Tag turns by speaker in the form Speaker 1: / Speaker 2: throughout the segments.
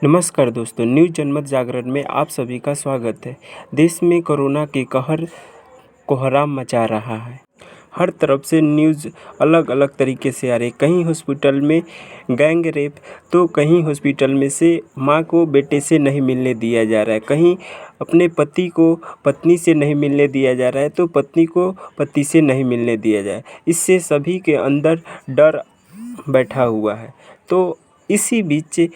Speaker 1: नमस्कार दोस्तों, न्यूज़ जनमत जागरण में आप सभी का स्वागत है। देश में कोरोना के कहर कोहराम मचा रहा है। हर तरफ से न्यूज़ अलग अलग तरीके से आ रही है। कहीं हॉस्पिटल में गैंग रेप, तो कहीं हॉस्पिटल में से माँ को बेटे से नहीं मिलने दिया जा रहा है, कहीं अपने पति को पत्नी से नहीं मिलने दिया जा रहा है तो पत्नी को पति से नहीं मिलने दिया जाए। इससे सभी के अंदर डर बैठा हुआ है। तो इसी बीच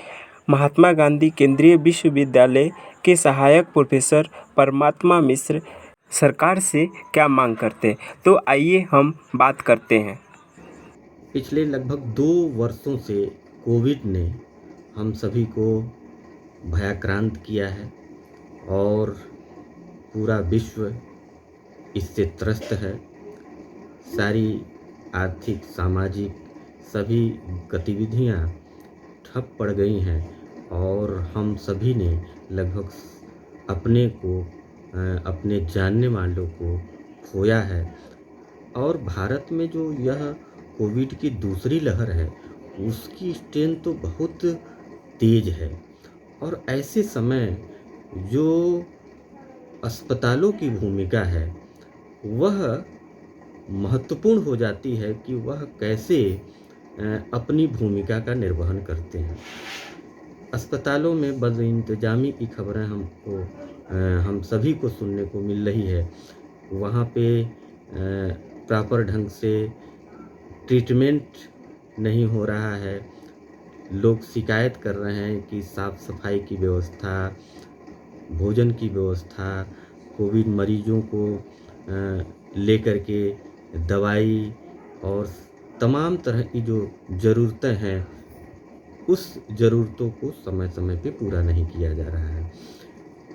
Speaker 1: महात्मा गांधी केंद्रीय विश्वविद्यालय के सहायक प्रोफेसर परमात्मा मिश्र सरकार से क्या मांग करते हैं, तो आइए हम बात करते हैं।
Speaker 2: पिछले लगभग 2 वर्षों से कोविड ने हम सभी को भयाक्रांत किया है और पूरा विश्व इससे त्रस्त है। सारी आर्थिक, सामाजिक सभी गतिविधियां ठप पड़ गई हैं और हम सभी ने लगभग अपने जानने वालों को खोया है। और भारत में जो यह कोविड की दूसरी लहर है उसकी स्ट्रेन तो बहुत तेज है और ऐसे समय जो अस्पतालों की भूमिका है वह महत्वपूर्ण हो जाती है कि वह कैसे अपनी भूमिका का निर्वहन करते हैं। अस्पतालों में बदइंतजामी की खबरें हम सभी को सुनने को मिल रही है। वहाँ पे प्रॉपर ढंग से ट्रीटमेंट नहीं हो रहा है। लोग शिकायत कर रहे हैं कि साफ सफाई की व्यवस्था, भोजन की व्यवस्था, कोविड मरीजों को लेकर के दवाई और तमाम तरह की जो ज़रूरतें हैं उस ज़रूरतों को समय समय पे पूरा नहीं किया जा रहा है।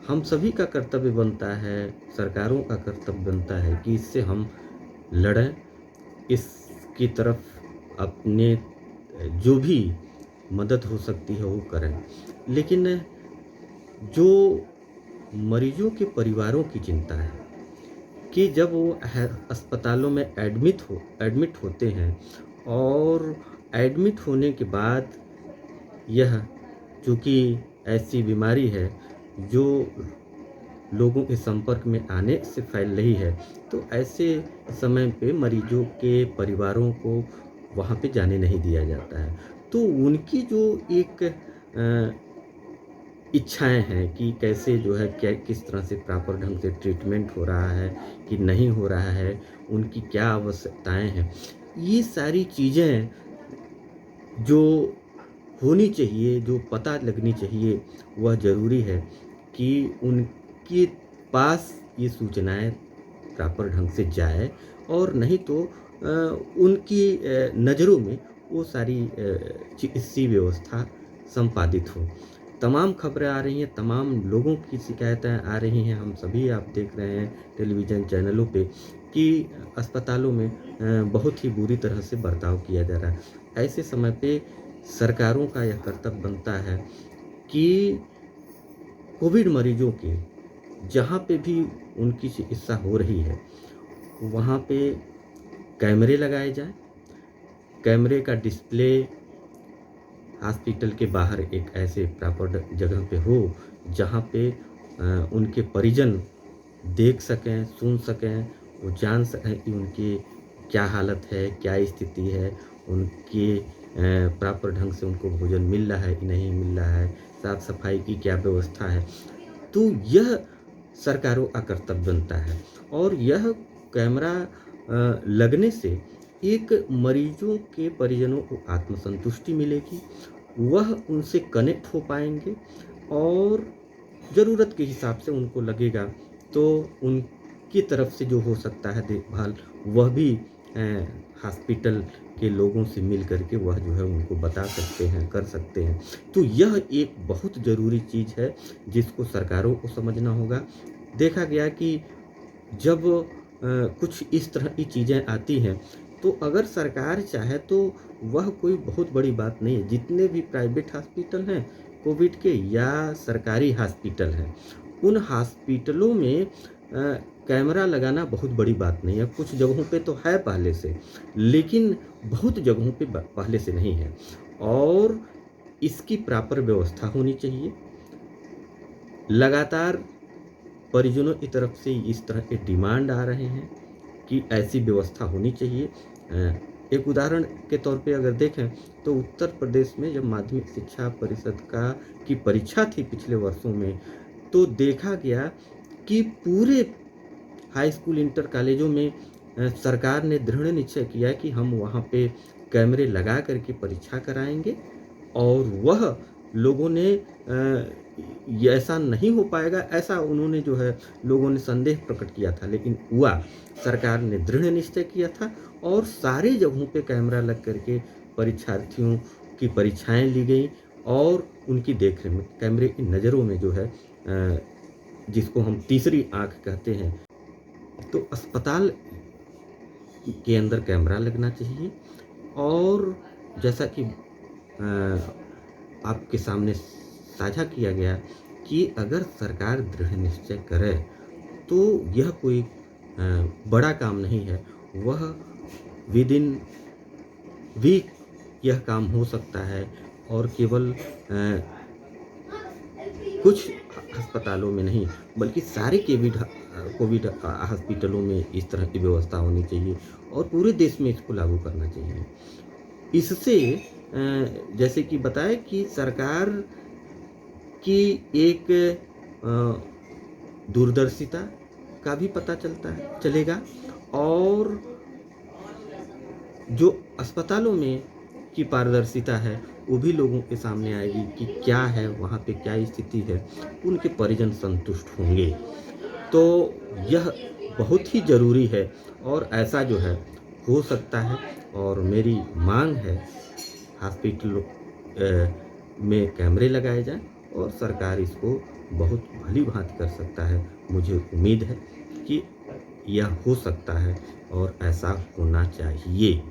Speaker 2: हम सभी का कर्तव्य बनता है, सरकारों का कर्तव्य बनता है कि इससे हम लड़ें, इसकी तरफ अपने जो भी मदद हो सकती है वो करें। लेकिन जो मरीजों के परिवारों की चिंता है कि जब वो अस्पतालों में एडमिट होते हैं और एडमिट होने के बाद यह चूँकि ऐसी बीमारी है जो लोगों के संपर्क में आने से फैल रही है, तो ऐसे समय पे मरीजों के परिवारों को वहाँ पे जाने नहीं दिया जाता है। तो उनकी जो एक इच्छाएं हैं कि कैसे जो है किस तरह से प्रॉपर ढंग से ट्रीटमेंट हो रहा है कि नहीं हो रहा है, उनकी क्या आवश्यकताएं हैं, ये सारी चीज़ें जो होनी चाहिए, जो पता लगनी चाहिए, वह ज़रूरी है कि उनके पास ये सूचनाएं प्रॉपर ढंग से जाए और नहीं तो उनकी नज़रों में वो सारी चिकित्सीय व्यवस्था संपादित हो। तमाम खबरें आ रही हैं, तमाम लोगों की शिकायतें आ रही हैं। हम सभी आप देख रहे हैं टेलीविज़न चैनलों पे कि अस्पतालों में बहुत ही बुरी तरह से बर्ताव किया जा रहा है। ऐसे समय पे सरकारों का यह कर्तव्य बनता है कि कोविड मरीजों के जहाँ पे भी उनकी चिकित्सा हो रही है वहाँ पे कैमरे लगाए जाएं। कैमरे का डिस्प्ले हॉस्पिटल के बाहर एक ऐसे प्रॉपर जगह पे हो जहाँ पे उनके परिजन देख सकें, सुन सकें, वो जान सकें कि उनकी क्या हालत है, क्या स्थिति है, उनके प्रॉपर ढंग से उनको भोजन मिल रहा है कि नहीं मिल रहा है, साफ सफाई की क्या व्यवस्था है। तो यह सरकारों का कर्तव्य बनता है और यह कैमरा लगने से एक मरीजों के परिजनों को आत्मसंतुष्टि मिलेगी, वह उनसे कनेक्ट हो पाएंगे और ज़रूरत के हिसाब से उनको लगेगा तो उनकी तरफ से जो हो सकता है देखभाल वह भी हॉस्पिटल के लोगों से मिल करके वह जो है उनको बता सकते हैं, कर सकते हैं। तो यह एक बहुत ज़रूरी चीज़ है जिसको सरकारों को समझना होगा। देखा गया कि जब कुछ इस तरह की चीज़ें आती हैं तो अगर सरकार चाहे तो वह कोई बहुत बड़ी बात नहीं है। जितने भी प्राइवेट हॉस्पिटल हैं कोविड के या सरकारी हॉस्पिटल हैं, उन हॉस्पिटलों में कैमरा लगाना बहुत बड़ी बात नहीं है। कुछ जगहों पे तो है पहले से, लेकिन बहुत जगहों पे पहले से नहीं है। और इसकी प्रॉपर व्यवस्था होनी चाहिए। लगातार परिजनों की तरफ से इस तरह के डिमांड आ रहे हैं कि ऐसी व्यवस्था होनी चाहिए। एक उदाहरण के तौर पे अगर देखें तो उत्तर प्रदेश में जब माध्यमिक शिक्षा परिषद की परीक्षा थी पिछले वर्षों में, तो देखा गया कि पूरे हाई स्कूल इंटर कॉलेजों में सरकार ने दृढ़ निश्चय किया कि हम वहाँ पे कैमरे लगा करके परीक्षा कराएंगे, और वह लोगों ने ये ऐसा नहीं हो पाएगा ऐसा उन्होंने जो है लोगों ने संदेह प्रकट किया था, लेकिन हुआ। सरकार ने दृढ़ निश्चय किया था और सारे जगहों पे कैमरा लग करके परीक्षार्थियों की परीक्षाएं ली गई और उनकी देखरेख में कैमरे की नज़रों में जो है जिसको हम तीसरी आंख कहते हैं, तो अस्पताल के अंदर कैमरा लगना चाहिए। और जैसा कि आपके सामने साझा किया गया कि अगर सरकार दृढ़ निश्चय करे तो यह कोई बड़ा काम नहीं है, वह विद इन वीक यह काम हो सकता है। और केवल कुछ अस्पतालों में नहीं बल्कि सारे कोविड हॉस्पिटलों में इस तरह की व्यवस्था होनी चाहिए और पूरे देश में इसको लागू करना चाहिए। इससे जैसे कि बताया कि सरकार की एक दूरदर्शिता का भी पता चलेगा और जो अस्पतालों में की पारदर्शिता है वो भी लोगों के सामने आएगी कि क्या है वहाँ पे, क्या स्थिति है, उनके परिजन संतुष्ट होंगे। तो यह बहुत ही ज़रूरी है और ऐसा जो है हो सकता है और मेरी मांग है हॉस्पिटलों में कैमरे लगाए जाएं और सरकार इसको बहुत भली भांति कर सकता है। मुझे उम्मीद है कि यह हो सकता है और ऐसा होना चाहिए।